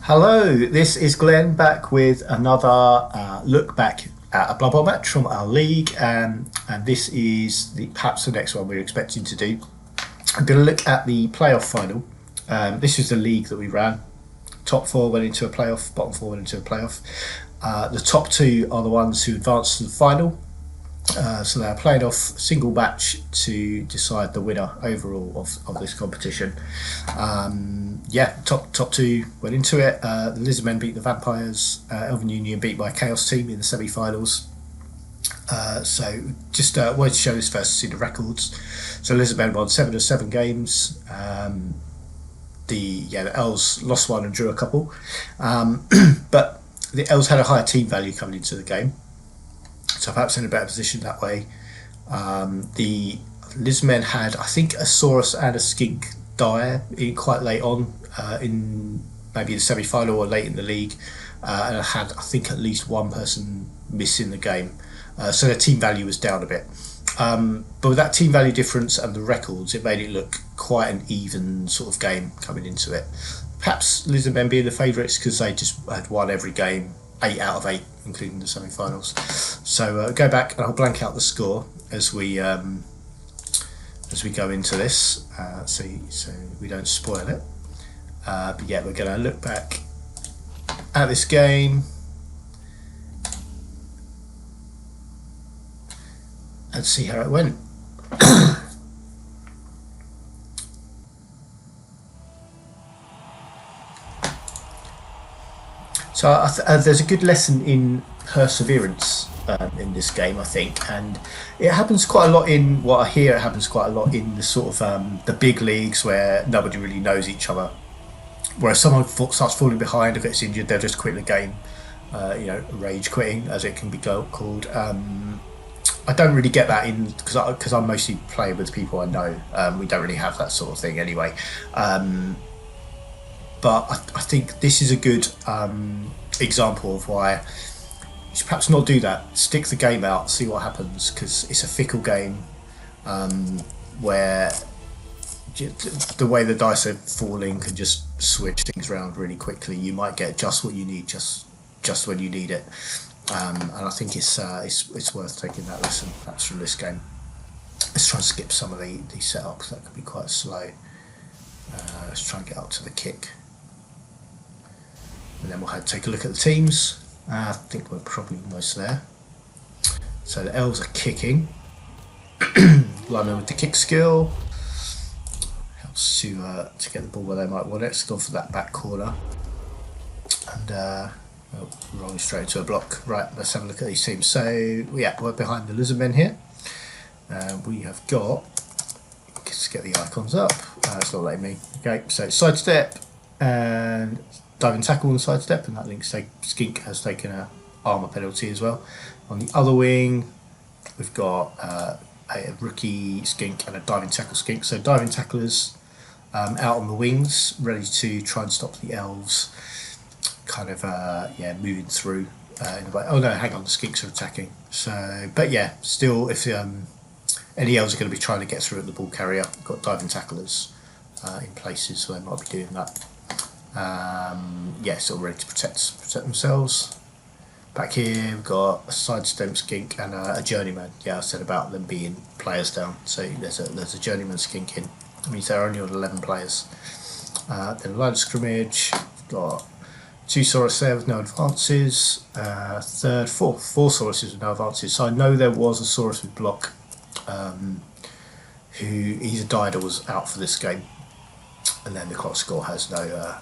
Hello, this is Glenn back with another look back at a Blood Bowl match from our league, and this is perhaps the next one we're expecting to do. I'm going to look at the playoff final. This is the league that we ran. Top four went into a playoff, bottom four went into a playoff. The top two are the ones who advanced to the final. So they're playing off single match to decide the winner overall of this competition. Top two went into it. The Lizardmen beat the Vampires. Elven Union beat by Chaos Team in the semi-finals. So just wanted to show this first to see the records. So Lizardmen won 7 of 7 games. The Elves lost one and drew a couple, but the Elves had a higher team value coming into the game, so perhaps in a better position that way. The Lizardmen had, I think, a Saurus and a Skink die quite late on, in maybe the semi-final or late in the league, and had, I think, at least one person missing the game, so their team value was down a bit. But with that team value difference and the records, it made it look quite an even sort of game coming into it. Perhaps Lizardmen being the favourites because they just had won every game, 8 out of 8, including the semi-finals. So go back and I'll blank out the score as we go into this, so we don't spoil it. But yeah, we're going to look back at this game and see how it went. So there's a good lesson in perseverance in this game, I think, and it happens quite a lot in what I hear. It happens quite a lot in the sort of the big leagues where nobody really knows each other. Where if someone starts falling behind or gets injured, they'll just quit the game. Rage quitting, as it can be called. I don't really get that in because I'm mostly playing with people I know. We don't really have that sort of thing anyway. But I think this is a good example of why you should perhaps not do that. Stick the game out, see what happens, because it's a fickle game where the way the dice are falling can just switch things around really quickly. You might get just what you need, just when you need it. And I think it's worth taking that lesson perhaps from this game. Let's try and skip some of the setups, that could be quite slow. Let's try and get up to the kick, and then we'll take a look at the teams. I think we're probably almost there. So the Elves are kicking. Lineman with the kick skill helps to get the ball where they might want it. It's gone for that back corner, and rolling straight into a block. Right, let's have a look at these teams. So yeah, we're behind the Lizardmen here. We have got, let's get the icons up. It's not letting me. Okay, so sidestep and diving tackle and sidestep, and that links Skink has taken a armor penalty as well. On the other wing, we've got a rookie Skink and a diving tackle Skink. So diving tacklers out on the wings, ready to try and stop the Elves kind of moving through in a way. Oh no, hang on, the Skinks are attacking. So, but yeah, still, if any Elves are going to be trying to get through at the ball carrier, we've got diving tacklers in places, so they might be doing that. Still ready to protect themselves. Back here we've got a sidestep Skink and a journeyman. Yeah, I said about them being players down. So there's a journeyman Skink in. That means they're only on 11 players. Then line of scrimmage. We've got 2 Saurus there with no advances. Four Sauruses with no advances. So I know there was a Saurus with block, who either died or was out for this game. And then the clock score has no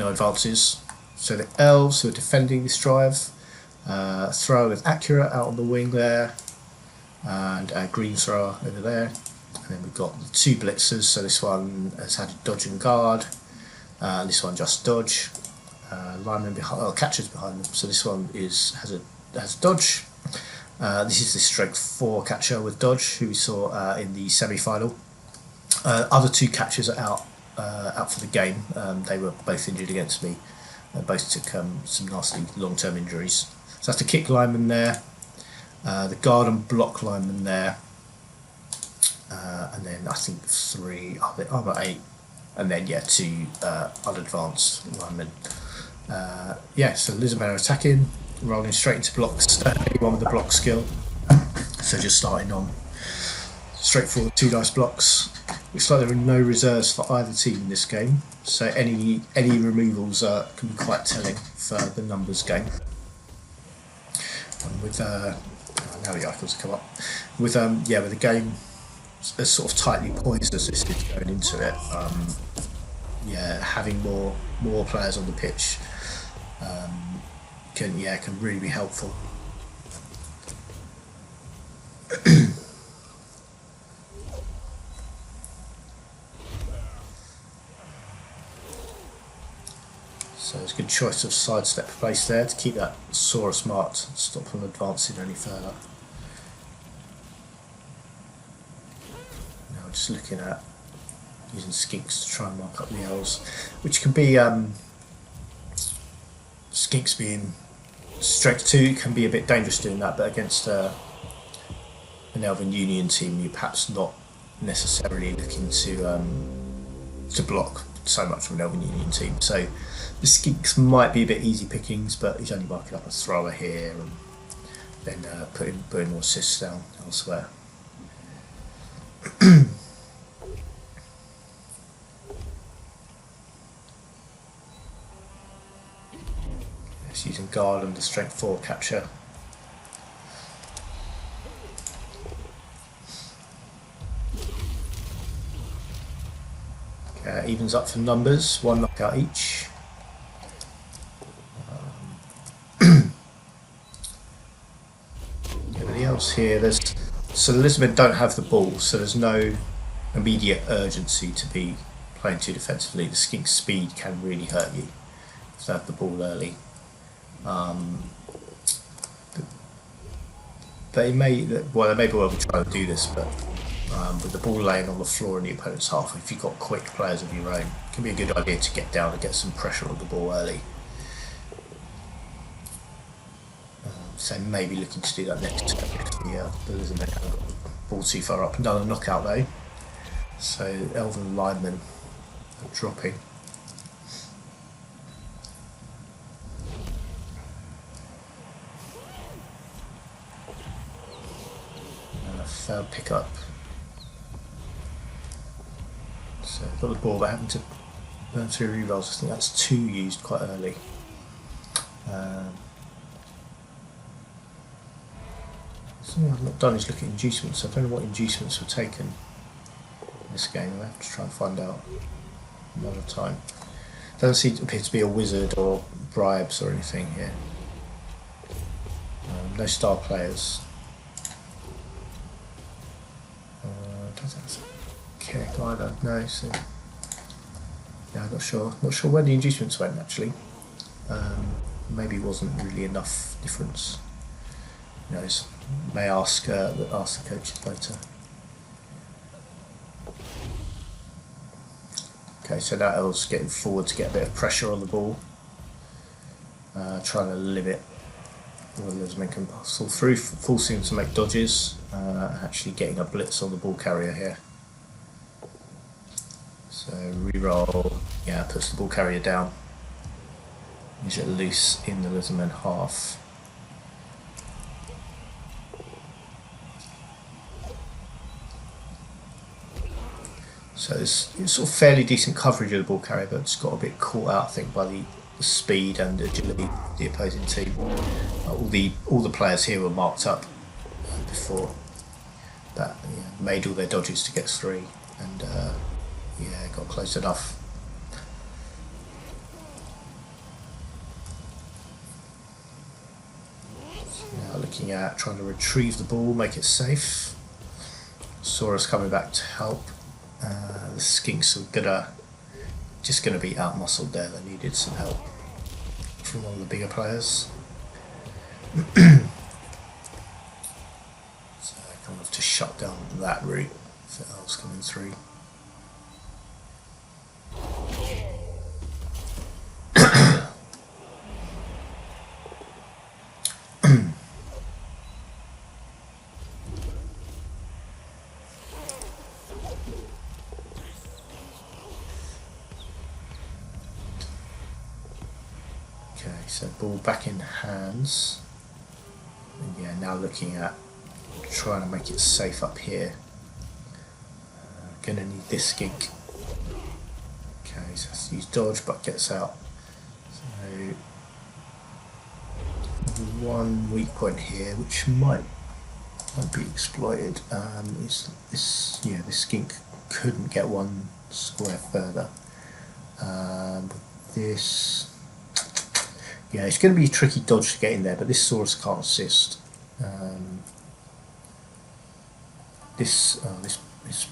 advances. So the Elves who are defending this drive, thrower with accurate out on the wing there, and a green thrower over there. And then we've got the 2 blitzers. So this one has had a dodge and guard, and this one just dodge. Lineman behind, catchers behind them. So this one has a dodge. This is the strength 4 catcher with dodge, who we saw in the semi-final. Other 2 catchers are out for the game. They were both injured against me. Both took some nasty long-term injuries. So that's the kick lineman there, the guard and block lineman there, and then I think 3 armor 8 and then yeah, 2 unadvanced linemen. Yeah, so Lizardmen are attacking, rolling straight into blocks. Anyone with the block skill. So just starting on straightforward 2 dice blocks. Looks like there are no reserves for either team in this game, so any removals can be quite telling for the numbers game. And with now the icons have come up. With with the game as sort of tightly poised as this is going into it, having more players on the pitch can really be helpful. So it's a good choice of sidestep place there to keep that Sora smart, stop them advancing any further. Now just looking at using skinks to try and mark up the elves, which can be skinks being strength 2 can be a bit dangerous doing that, but against an Elven Union team you're perhaps not necessarily looking to block so much from an Elven Union team. So the skinks might be a bit easy pickings, but he's only marking up a thrower here and then putting more assists down elsewhere. Just using guard and the strength 4 capture. Evens up for numbers, 1 knockout each. Everybody else here, so the Lizardmen don't have the ball, so there's no immediate urgency to be playing too defensively. The skink's speed can really hurt you if they have the ball early. They may well be trying to do this, but with the ball laying on the floor in the opponent's half, if you've got quick players of your own, it can be a good idea to get down and get some pressure on the ball early. So maybe looking to do that next turn if the Lizardmen have the ball too far up and done a knockout though. So Elven linemen are dropping. Failed pick up. So I've got the ball, but having to burn through rerolls. I think that's 2 used quite early. Something I've not done is look at inducements. I don't know what inducements were taken in this game. I'll have to try and find out another time. Doesn't appear to be a wizard or bribes or anything here. No star players. Kick either. No, so yeah, I'm not sure where the inducements went actually. Maybe wasn't really enough difference. Who knows? May ask the coaches later. Okay, so now Elves getting forward to get a bit of pressure on the ball, trying to limit whether Lizardmen can hustle through, forcing him to make dodges, actually getting a blitz on the ball carrier here. So reroll, yeah, puts the ball carrier down. Use it loose in the Lizardmen half. So it's sort of fairly decent coverage of the ball carrier, but it's got a bit caught out, I think, by the speed and agility of the opposing team. All the players here were marked up before that, made all their dodges to get through, and got close enough. So now looking at trying to retrieve the ball, make it safe. Sora's coming back to help. The skinks are just gonna be out-muscled there. They needed some help from one of the bigger players. So I kind of have to shut down that route if the Elves coming through. Okay, so ball back in hands. And yeah, now looking at trying to make it safe up here. Gonna need this skink. Okay, so has to use dodge, but gets out. So one weak point here, which might be exploited. Is this? Yeah, this skink couldn't get one square further. This, yeah, it's going to be a tricky dodge to get in there, but this Saurus can't assist. This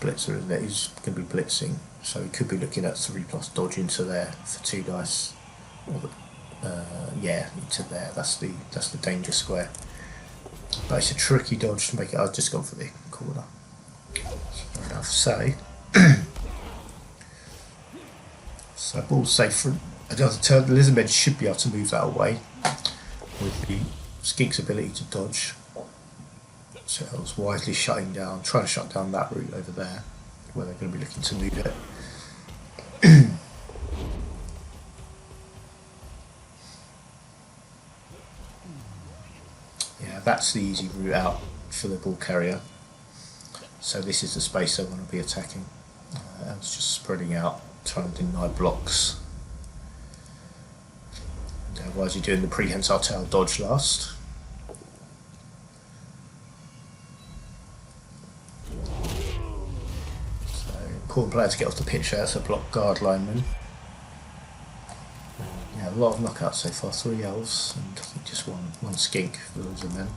Blitzer, isn't it? He's going to be blitzing, so he could be looking at 3+ dodge into there for 2 dice. Yeah, into there. That's the danger square. But it's a tricky dodge to make it. I've just gone for the corner. Fair enough. So ball's safe for another turn. The Lizardmen should be able to move that away with the Skink's ability to dodge. So I was wisely trying to shut down that route over there, where they're going to be looking to move it. Yeah, that's the easy route out for the ball carrier. So this is the space they want to be attacking. And it's just spreading out, trying to deny blocks. And otherwise you're doing the prehensile tail dodge last. Important player to get off the pitch there, so block guard lineman. Yeah, a lot of knockouts so far, 3 elves and I think just one skink for the Lizardmen.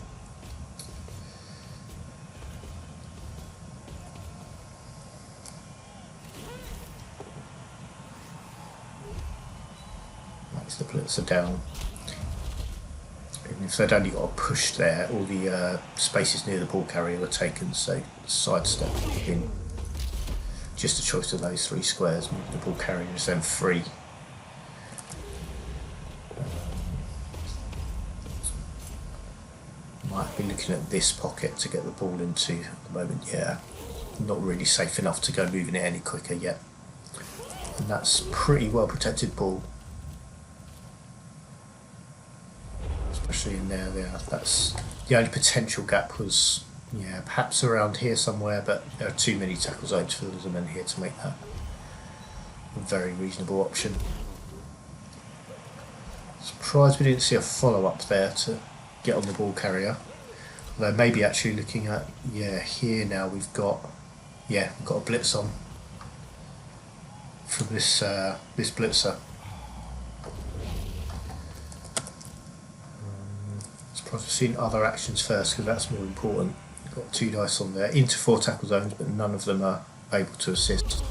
That's the Blitzer down. Even if they'd only got a push there, all the spaces near the ball carrier were taken, so sidestep in. Just a choice of those 3 squares. The ball carrier is then free. Might be looking at this pocket to get the ball into at the moment. Yeah, not really safe enough to go moving it any quicker yet. And that's pretty well protected ball, especially in there. Yeah, that's the only potential gap was. Yeah, perhaps around here somewhere, but there are too many tackle zones for the Lizardmen here to make that a very reasonable option. Surprised we didn't see a follow-up there to get on the ball carrier. Although maybe actually looking at, yeah, here now we've got a blitz on from this Blitzer. Surprised we've seen other actions first, because that's more important. Got 2 dice on there, into 4 tackle zones, but none of them are able to assist.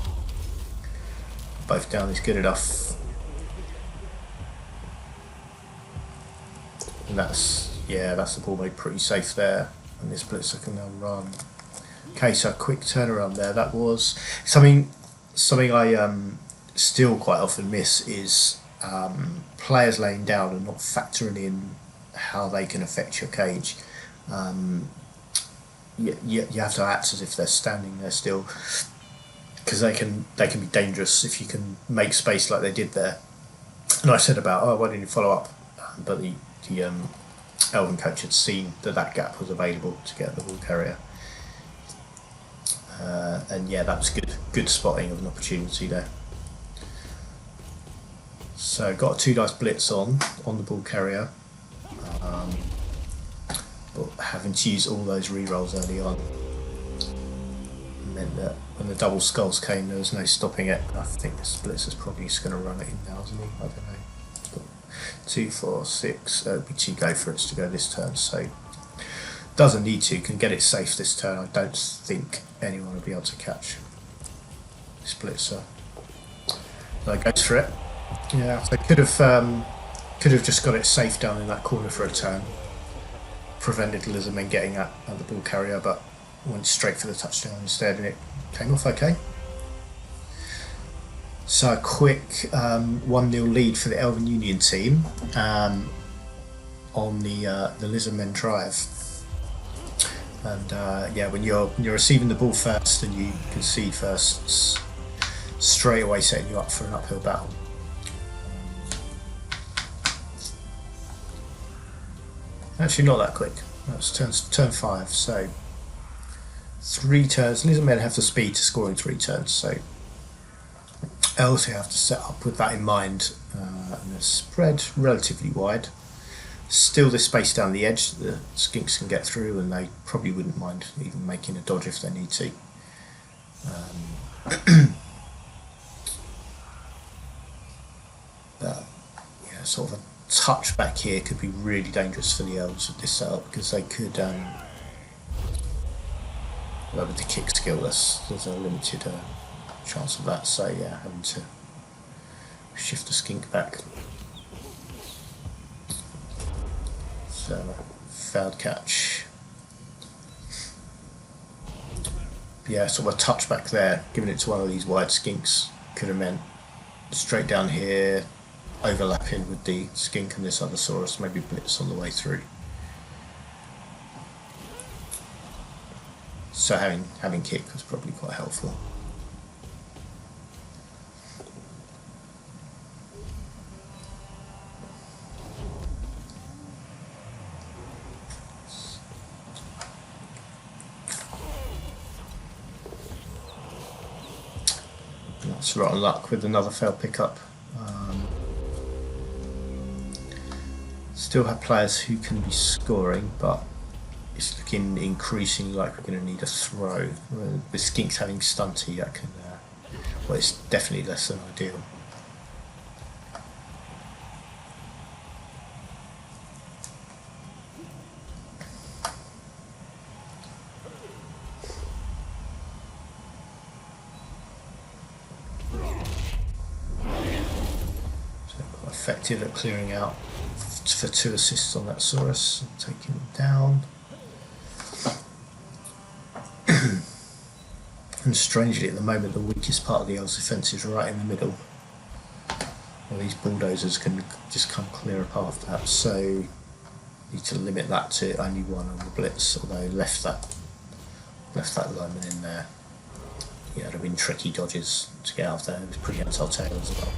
Both down is good enough. And that's the ball made pretty safe there. And this Blitzer can now run. Okay, so a quick turnaround there. That was something I still quite often miss is players laying down and not factoring in how they can affect your cage. You have to act as if they're standing there still, because they can be dangerous if you can make space like they did there. And I said about, why didn't you follow up? But the Elven coach had seen that gap was available to get the ball carrier. And yeah, that was good spotting of an opportunity there. So got a 2 dice blitz on the ball carrier. But having to use all those rerolls early on meant that when the double skulls came, there was no stopping it. I think the Blitzer's probably just going to run it in now, isn't he? I don't know. It's got 2, 4, 6. It would be too go for it to go this turn, so doesn't need to. Can get it safe this turn. I don't think anyone will be able to catch this Blitzer. So it goes for it. Yeah, so could have just got it safe down in that corner for a turn. Prevented the Lizardmen getting at the ball carrier, but went straight for the touchdown instead, and it came off okay. So a quick 1-0 lead for the Elven Union team on the Lizardmen drive. And yeah, when you're receiving the ball first and you concede first, it's straight away setting you up for an uphill battle. Actually, not that quick. That's turn 5, so 3 turns. Lizardmen have the speed to score in 3 turns, so Elves have to set up with that in mind, and they're spread relatively wide. Still this space down the edge that the skinks can get through, and they probably wouldn't mind even making a dodge if they need to. But yeah, sort of a touch back here could be really dangerous for the Elves with this setup, because they could, well, with the kick skill, there's a limited chance of that. So yeah, having to shift the skink back. So failed catch. Yeah, sort of a touch back there, giving it to one of these wide skinks could have meant straight down here, overlapping with the skink and this other Saurus, maybe blitz on the way through. So having kick was probably quite helpful. That's rotten luck with another failed pickup. Still have players who can be scoring, but it's looking increasingly like we're going to need a throw. With skinks having stunty, that can, well, it's definitely less than ideal. So quite effective at clearing out for 2 assists on that Saurus, taking him down. And strangely, at the moment, the weakest part of the Elves' defence is right in the middle. Well, these bulldozers can just come clear a path to that, so need to limit that to only one on the blitz. Although left that lineman in there, yeah, it'd have been tricky dodges to get out of there. It was pretty untelltale as well.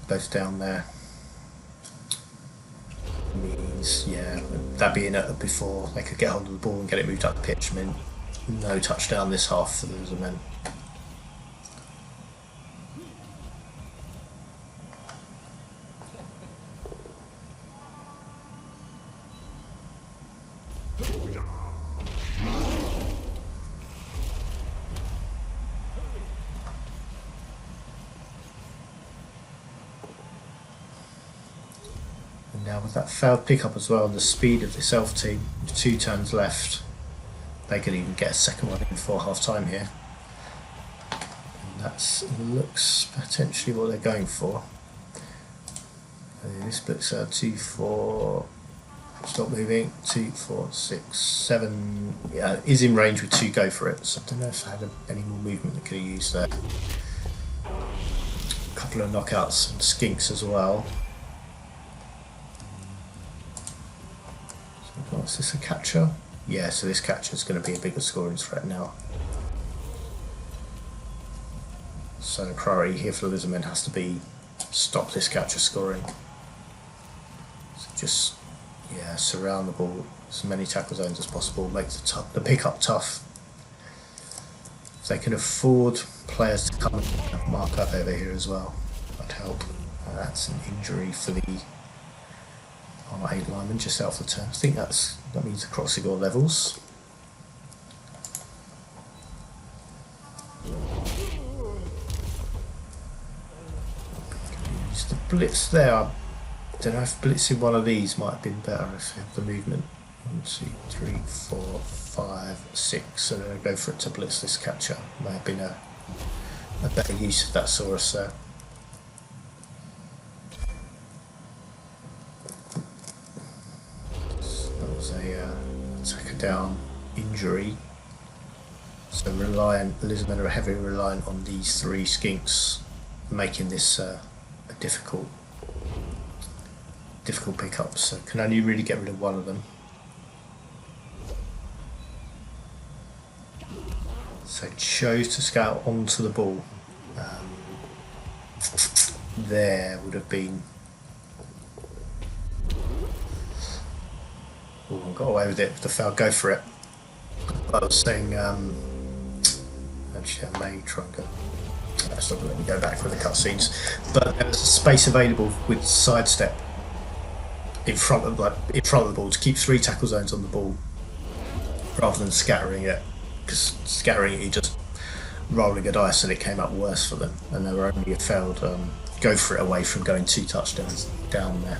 Both down there. Means, yeah, that being before they could get hold of the ball and get it moved up the pitch meant no touchdown this half for the Lizardmen. Now with that failed pickup as well, and the speed of this Elf team, with 2 turns left, they could even get a second one in before half time here. And that looks potentially what they're going for. This looks 2, 4, stop moving, 2, 4, 6, 7, yeah, is in range with 2, go for it. So I don't know if I had any more movement that could have used there. A couple of knockouts and skinks as well. Is this a catcher? Yeah, so this catcher is going to be a bigger scoring threat now. So the priority here for the Lizardmen has to be stop this catcher scoring. So just, yeah, surround the ball, as many tackle zones as possible, make the pickup tough. If they can afford players to come and mark up over here as well, that'd help. That's an injury for the R8 lineman just out of the turn. I think that means the Croxigor levels. Use the blitz there. I don't know if blitzing one of these might have been better if you have the movement. 1, 2, 3, 4, 5, 6. So then I go for it to blitz this catcher. May have been a better use of that Saurus there. Attacker down, injury. So Lizardmen are heavily reliant on these 3 skinks, making this a difficult pickup. So can only really get rid of one of them. So chose to scout onto the ball. There would have been Oh, got away with it. The foul, go for it. I was saying, actually, I may try and go. That's not going to let me go back for the cutscenes. But there was a space available with sidestep in front of the ball to keep 3 tackle zones on the ball, rather than scattering it. Because scattering it, you just rolling a dice, and it came up worse for them. And they were only a failed go for it away from going 2 touchdowns down there.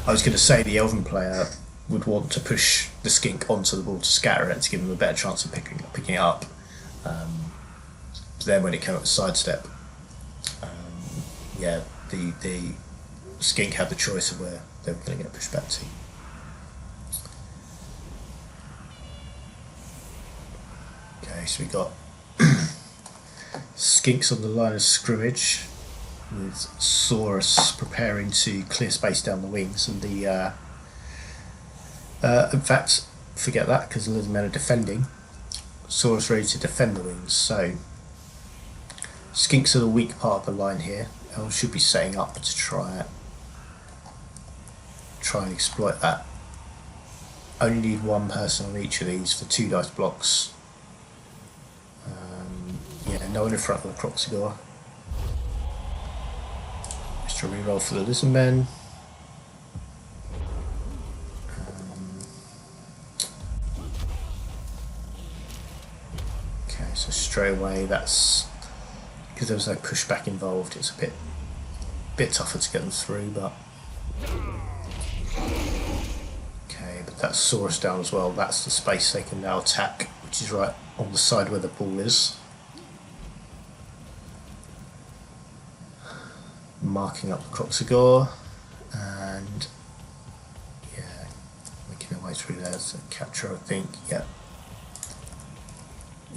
I was going to say the Elven player would want to push the skink onto the ball to scatter it to give him a better chance of picking it up. But then when it came up with sidestep, the skink had the choice of where they were going to get pushed back to. Okay, so we got skinks on the line of scrimmage, with Saurus preparing to clear space down the wings, and the in fact, forget that, because the Lizardmen are defending. Saurus ready to defend the wings, so skinks are the weak part of the line here. Elves should be setting up to try and exploit that. Only need 1 person on each of these for 2 dice blocks. No one in front of the Croxigor. Extra reroll for the Lizardmen. Okay, so straight away, that's because there was no pushback involved. It's a bit tougher to get them through, but okay. But that's Saurus down as well. That's the space they can now attack, which is right on the side where the ball is. Marking up the Croxigor, and making our way through there. So catcher, I think,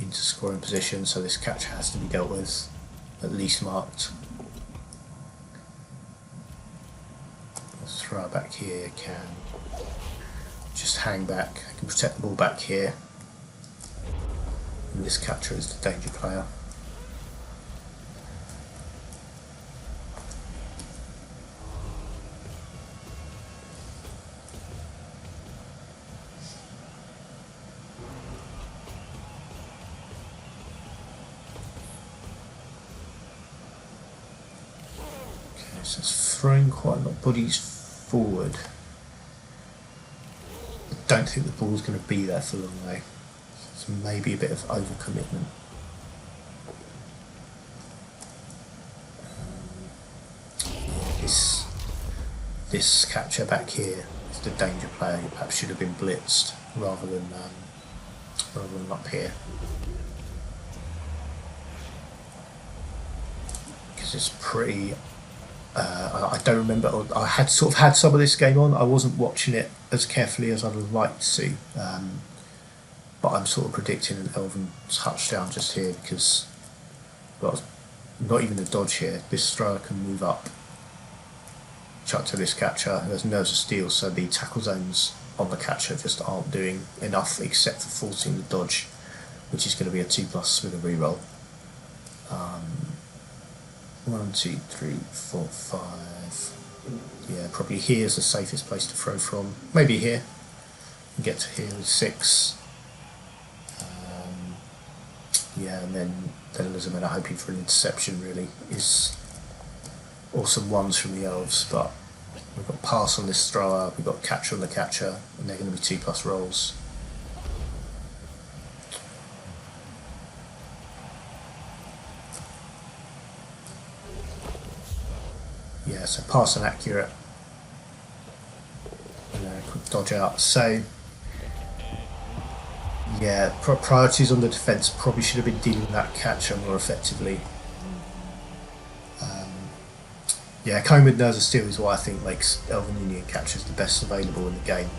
into scoring position, so this catcher has to be dealt with, at least marked. Let's throw it back here, can just hang back, I can protect the ball back here, and this catcher is the danger player. So it's throwing quite a lot of bodies forward. I don't think the ball's going to be there for long though. So maybe a bit of overcommitment. This catcher back here is the danger player. He perhaps should have been blitzed rather than up here. Because it's pretty. I don't remember. I had sort of had some of this game on. I wasn't watching it as carefully as I'd have liked to, but I'm sort of predicting an Elven touchdown just here because, well, not even a dodge here. This thrower can move up, chuck to this catcher. There's nerves of steel, so the tackle zones on the catcher just aren't doing enough except for forcing the dodge, which is going to be a 2+ with a reroll. 1, 2, 3, 4, 5. Yeah, probably here's the safest place to throw from. Maybe here. And get to here with 6. And then the Lizardmen are hoping for an interception, really. Or some 1s from the Elves, but we've got pass on this thrower, we've got catcher on the catcher, and they're going to be 2+ rolls. Yeah, so pass and accurate, and then a quick dodge out. So, yeah, priorities on the defence probably should have been dealing with that catcher more effectively. Coming with Nerves of Steel is what I think makes Elven Union catchers the best available in the game.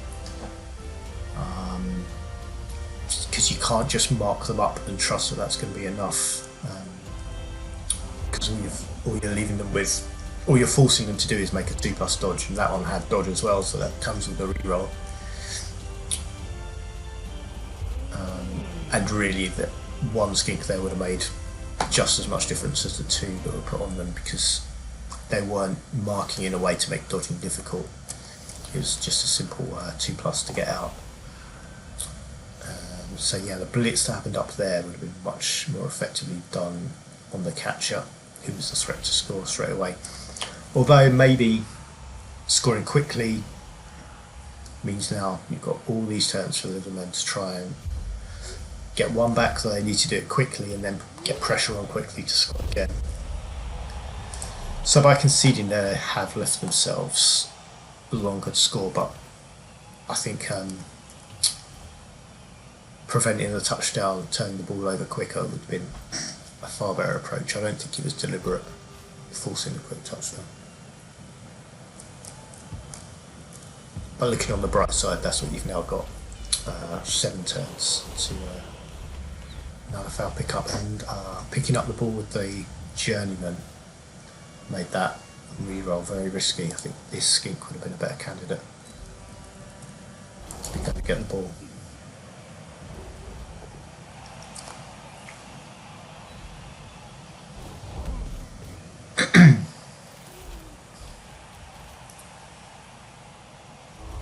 Because you can't just mark them up and trust that that's going to be enough. Because all you're leaving them with, all you're forcing them to do is make a 2+ dodge, and that one had dodge as well, so that comes with the reroll. And really, that 1 skink there would have made just as much difference as the 2 that were put on them, because they weren't marking in a way to make dodging difficult. It was just a simple 2+ to get out. So yeah, the blitz that happened up there would have been much more effectively done on the catcher, who was the threat to score straight away. Although maybe scoring quickly means now you've got all these turns for the Lizardmen to try and get one back, so they need to do it quickly and then get pressure on quickly to score again. So by conceding there, they have left themselves longer to score, but I think preventing the touchdown, turning the ball over quicker would have been a far better approach. I don't think he was deliberate, forcing a quick touchdown. But looking on the bright side, that's what you've now got. 7 turns to another foul pickup, and picking up the ball with the journeyman made that re-roll very risky. I think this skink would have been a better candidate to be able to get the ball.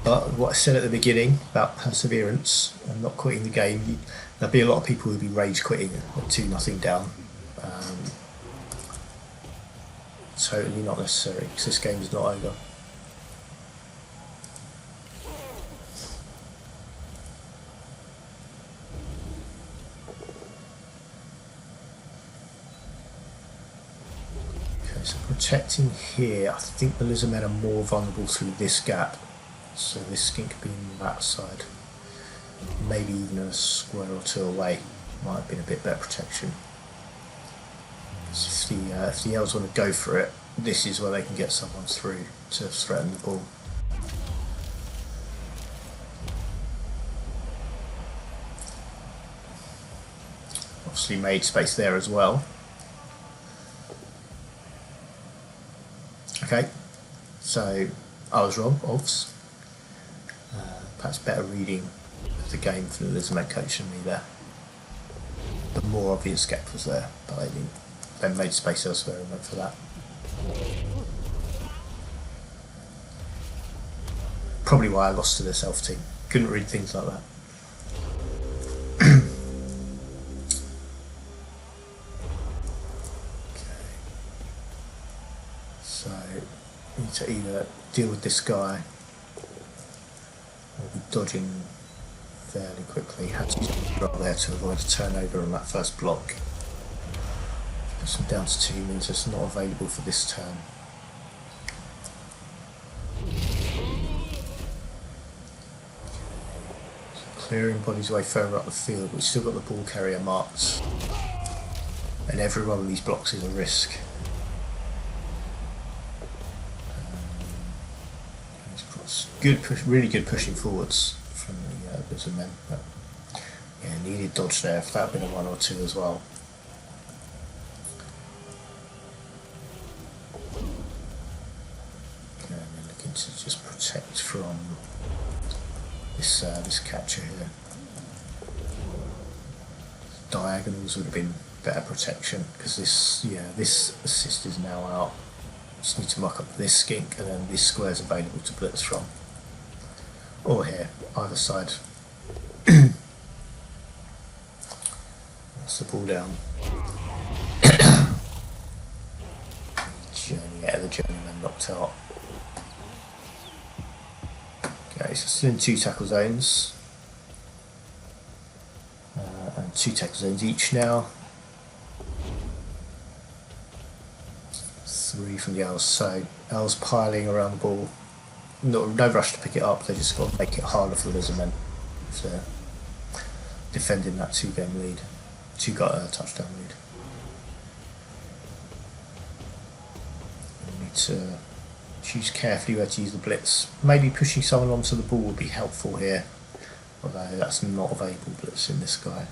But what I said at the beginning about perseverance and not quitting the game, there'd be a lot of people who'd be rage quitting at 2-0 down. Totally not necessary, because this game is not over. Okay, so protecting here, I think the Lizardmen are more vulnerable through this gap. So this skink being on that side, maybe even a square or two away, might have been a bit better protection. If the Elves want to go for it, this is where they can get someone through to threaten the ball. Obviously made space there as well. Okay, so I was wrong, Elves. Perhaps better reading of the game for the Lizardmen coach than me there. The more obvious gap was there, but they made space elsewhere and went for that. Probably why I lost to this elf team. Couldn't read things like that. Okay. So, need to either deal with this guy or be dodging fairly quickly. Had to use the roll there to avoid a turnover on that first block. So down to 2 means it's not available for this turn. So clearing bodies way further up the field, but we've still got the ball carrier marked. And every one of these blocks is a risk. Good push, really good pushing forwards from the Lizardmen. But yeah, needed dodge there. If that had been a 1 or 2 as well. Okay, and then looking to just protect from this catcher here. Diagonals would have been better protection, because this assist is now out. Just need to muck up this skink, and then this square is available to blitz from. Or here, either side. That's the ball down. The journeyman knocked out. Okay, so still in 2 tackle zones. And 2 tackle zones each now. 3 from the Elves, so Elves piling around the ball. No rush to pick it up, they just got to make it harder for the Lizardmen. So defending that 2-game lead, 2 touchdown lead. You need to choose carefully where to use the blitz. Maybe pushing someone onto the ball would be helpful here, although that's not available blitz in this guy.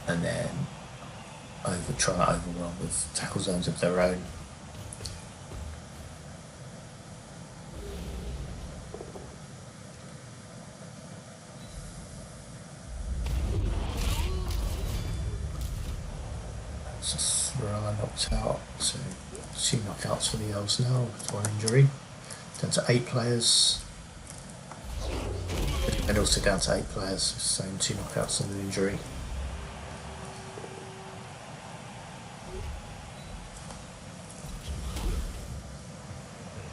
And then try to overwhelm with tackle zones of their own. It's a thrower knocked out, so 2 knockouts for the Elves now with 1 injury. Down to 8 players. And also down to 8 players, same 2 knockouts and an injury.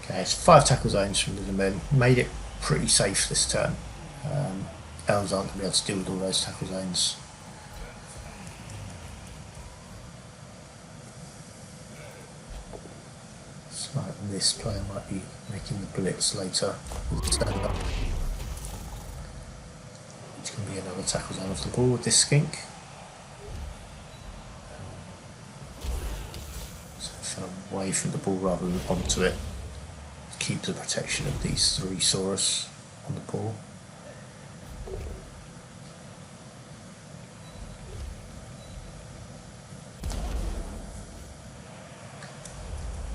Okay, it's 5 tackle zones from the Lizardmen. Made it pretty safe this turn. Elves aren't going to be able to deal with all those tackle zones. So this player might be making the blitz later with stand up. It's going to be another tackle zone off the ball with this skink. So away from the ball rather than onto it. Keep the protection of these 3 Saurus on the ball.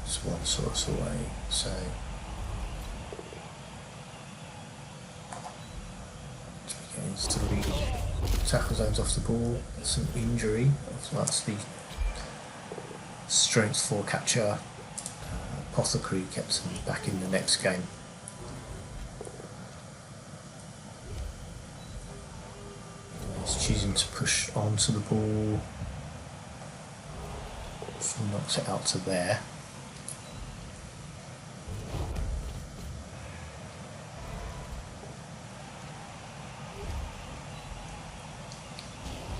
It's 1 Saurus away, so getting 3 tackle zones off the ball. That's an injury. That's the strength 4 catcher. Apothecary kept him back in the next game. He's choosing to push onto the ball. So knocks it out to there.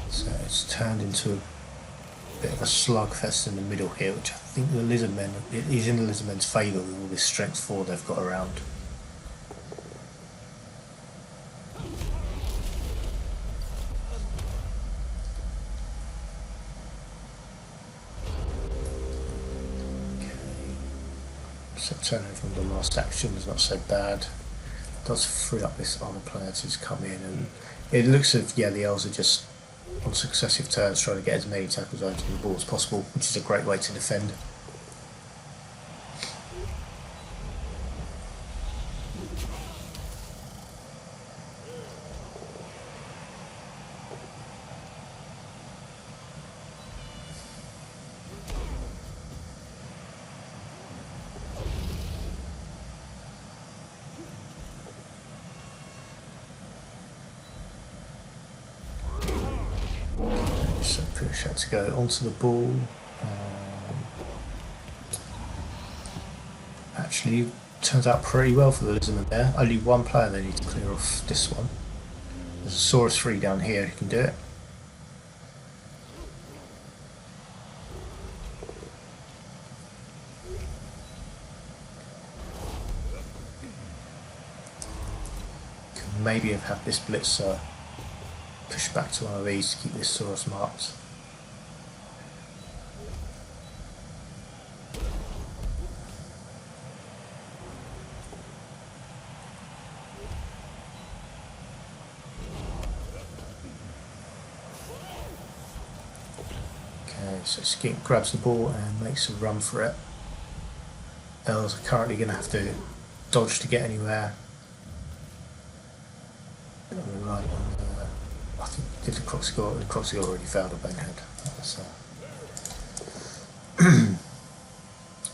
So it's turned into a bit of a slugfest in the middle here, which I think the Lizardmen, it is in the Lizardmen's favour with all this strength 4 they've got around. Okay, so turnover on the last action is not so bad. It does free up this other player to come in, and it looks as if, yeah, the Elves are just on successive turns trying to get as many tackle zones on the ball as possible, which is a great way to defend. So push had to go onto the ball. Actually, turns out pretty well for the Lizardmen there. Only 1 player they need to clear off this one. There's a Saurus 3 down here who can do it. Could maybe have had this blitzer push back to one of these to keep this Saurus marked. Okay, so Skink grabs the ball and makes a run for it. Elves are currently going to have to dodge to get anywhere. Right on I think did the croc score? The croc score already failed a bonehead.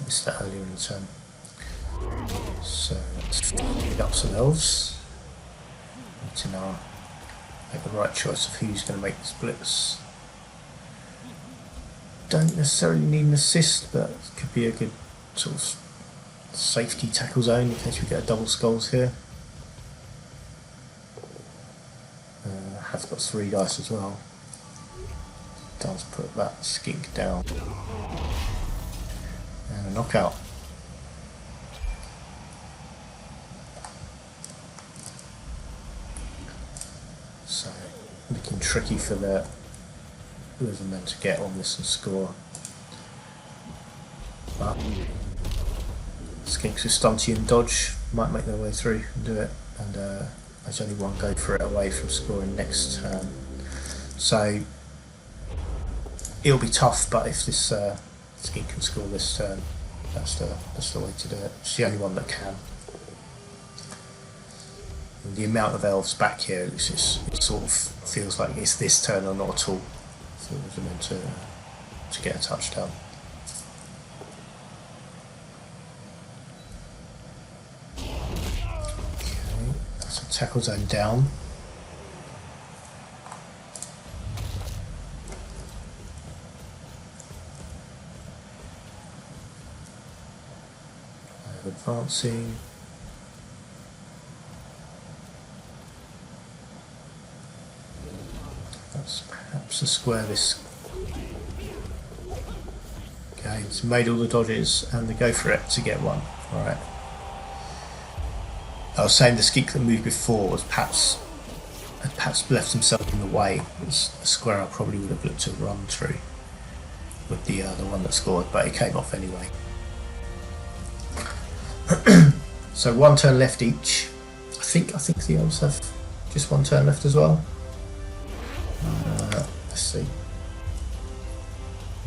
Missed that earlier in the turn. So let's pick up some Elves. Need to now make the right choice of who's going to make this blitz. Don't necessarily need an assist, but it could be a good sort of safety tackle zone in case we get a double skulls here. Has got 3 dice as well. Does put that skink down. And a knockout. So looking tricky for the Lizardmen to get on this and score. But skinks with stunty and dodge might make their way through and do it. And there's only 1 go for it away from scoring next turn. So it'll be tough, but if this skink can score this turn, that's the way to do it. It's the only one that can. And the amount of Elves back here, it sort of feels like it's this turn or not at all. So it was meant to to get a touchdown. Okay, that's a tackle zone down. Advancing. That's perhaps a square this. Okay, it's made all the dodges and they go for it to get one. Alright. I was saying the skink that moved before was perhaps left himself in the way. It's a square I probably would have looked to run through with the one that scored, but it came off anyway. So one turn left each. I think the Elves have just one turn left as well. Let's see.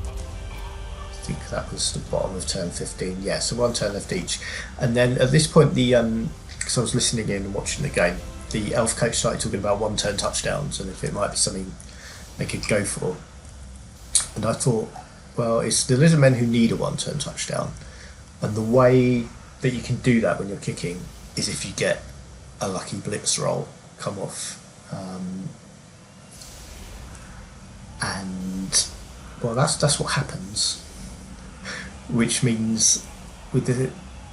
I think that was the bottom of turn 15. Yeah, so one turn left each. And then at this point, because I was listening in and watching the game, the Elf coach started talking about one turn touchdowns and if it might be something they could go for. And I thought, well, it's the Lizardmen who need a one turn touchdown. And the way that you can do that when you're kicking is if you get a lucky blitz roll come off. And well, that's what happens, which means with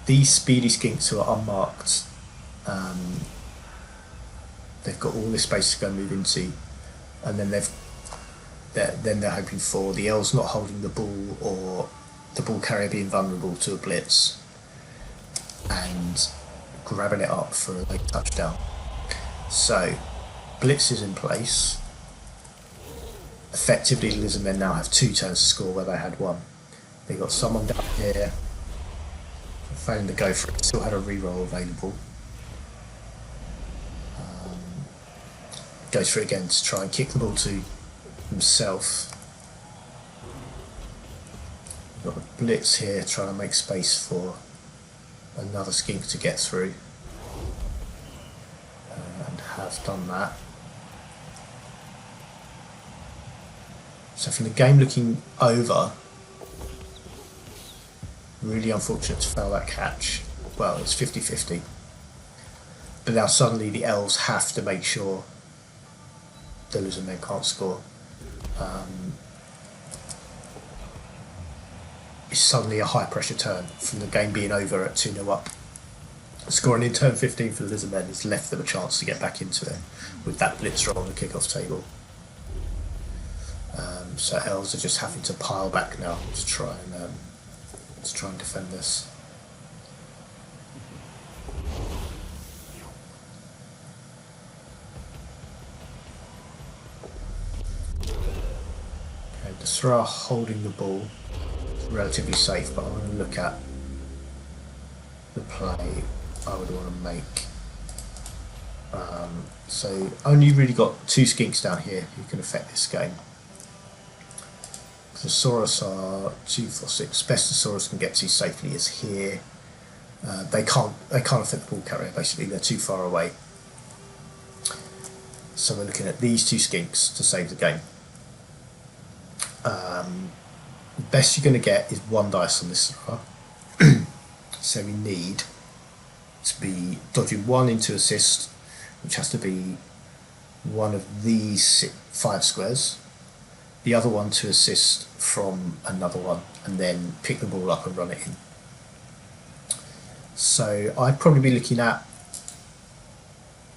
these speedy skinks who are unmarked, they've got all this space to go move into, and then they're hoping for the Elves not holding the ball or the ball carrier being vulnerable to a blitz and grabbing it up for a late touchdown. So blitz is in place. Effectively, the Lizardmen now have 2 turns to score where they had 1. They got someone down here failing to go for it, still had a reroll available. Goes for it again to try and kick the ball to himself. Got a blitz here trying to make space for another skink to get through, and have done that. So from the game looking over, really unfortunate to fail that catch. Well, it's 50-50. But now suddenly the Elves have to make sure the Lizardmen can't score. It's suddenly a high pressure turn from the game being over at 2-0 up. Scoring in turn 15 for the Lizardmen has left them a chance to get back into it with that blitz roll on the kickoff table. So Elves are just having to pile back now to try and defend this. Okay, the thrower holding the ball is relatively safe, but I want to look at the play I would want to make. So only really got 2 skinks down here who can affect this game. The Saurus are 2, 4, 6. Best the Saurus can get to safely is here. They can't affect the ball carrier. Basically, they're too far away. So we're looking at these 2 skinks to save the game. The best you're going to get is 1 dice on this thrower. So we need to be dodging 1 into assist, which has to be one of these 5 squares. The other one to assist from another one, and then pick the ball up and run it in. So I'd probably be looking at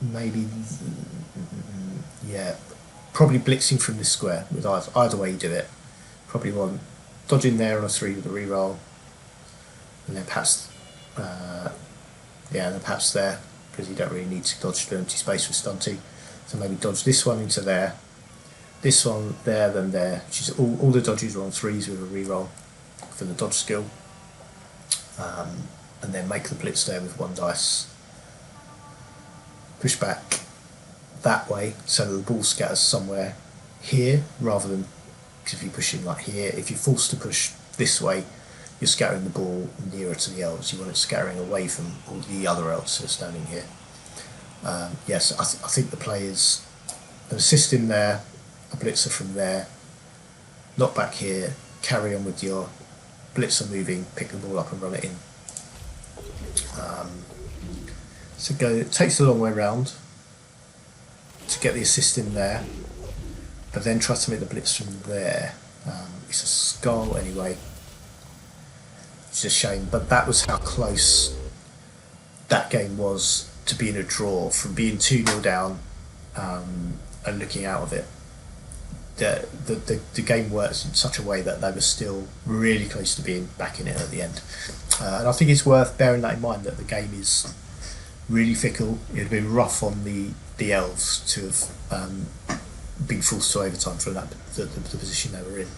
maybe, probably blitzing from this square with either way you do it. Probably one dodging there on a 3 with a reroll, and then perhaps, and then perhaps there, because you don't really need to dodge the empty space with Stunty. So maybe dodge this one into there. This one there, then there, which is all the dodges are on 3s with a reroll for the dodge skill, and then make the blitz there with 1 dice. Push back that way so that the ball scatters somewhere here rather than, because if you're pushing like here, if you're forced to push this way, you're scattering the ball nearer to the Elves. You want it scattering away from all the other Elves who are standing here. Yes, I think the play is an assist in there, a blitzer from there, not back here, carry on with your blitzer moving, pick the ball up and run it in. So it takes a long way round to get the assist in there, but then try to make the blitz from there. It's a skull anyway. It's a shame, but that was how close that game was to being a draw, from being 2-0 down and looking out of it. The game works in such a way that they were still really close to being back in it at the end. And I think it's worth bearing that in mind, that the game is really fickle. It would have been rough on the Elves to have been forced to overtime from the position they were in.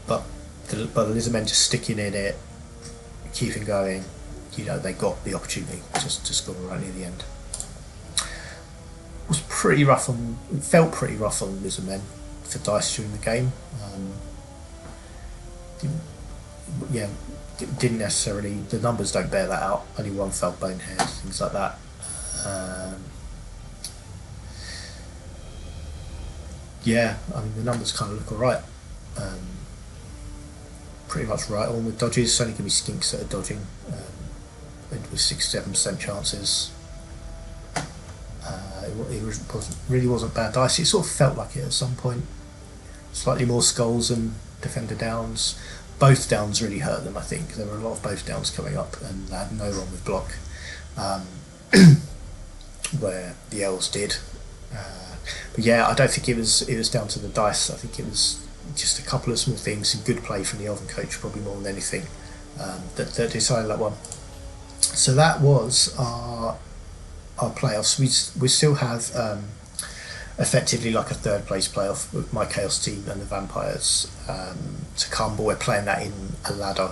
But the Lizardmen just sticking in it, keeping going, they got the opportunity to score right near the end. It felt pretty rough on Lizardmen for dice during the game. Didn't necessarily, the numbers don't bear that out. Only one felt bonehead, things like that. The numbers kind of look alright. Pretty much right on with dodges. It's only going to be skinks that are dodging, with 6-7% chances. It really wasn't bad dice. It sort of felt like it at some point. Slightly more skulls and defender downs. Both downs really hurt them, I think. There were a lot of both downs coming up, and they had no one with block, where the Elves did. But yeah, I don't think it was down to the dice. I think it was just a couple of small things and good play from the Elven coach, probably more than anything, that decided that one. So that was our playoffs. We still have effectively like a third place playoff with my Chaos team and the Vampires to come, but we're playing that in a ladder,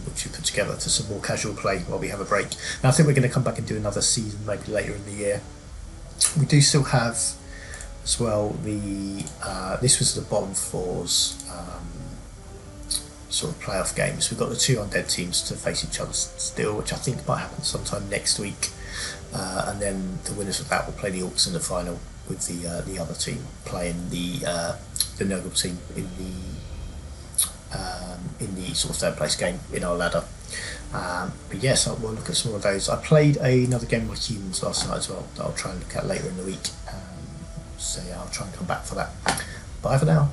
which we put together to some more casual play while we have a break. Now I think we're going to come back and do another season maybe later in the year. We do still have as well this was the bottom fours sort of playoff games. We've got the 2 undead teams to face each other still, which I think might happen sometime next week, and then the winners of that will play the Orcs in the final, with the other team playing the Nurgle team in the sort of third place game in our ladder. But yes, we'll look at some of those. I played another game with humans last night as well that I'll try and look at later in the week. So yeah, I'll try and come back for that. Bye for now.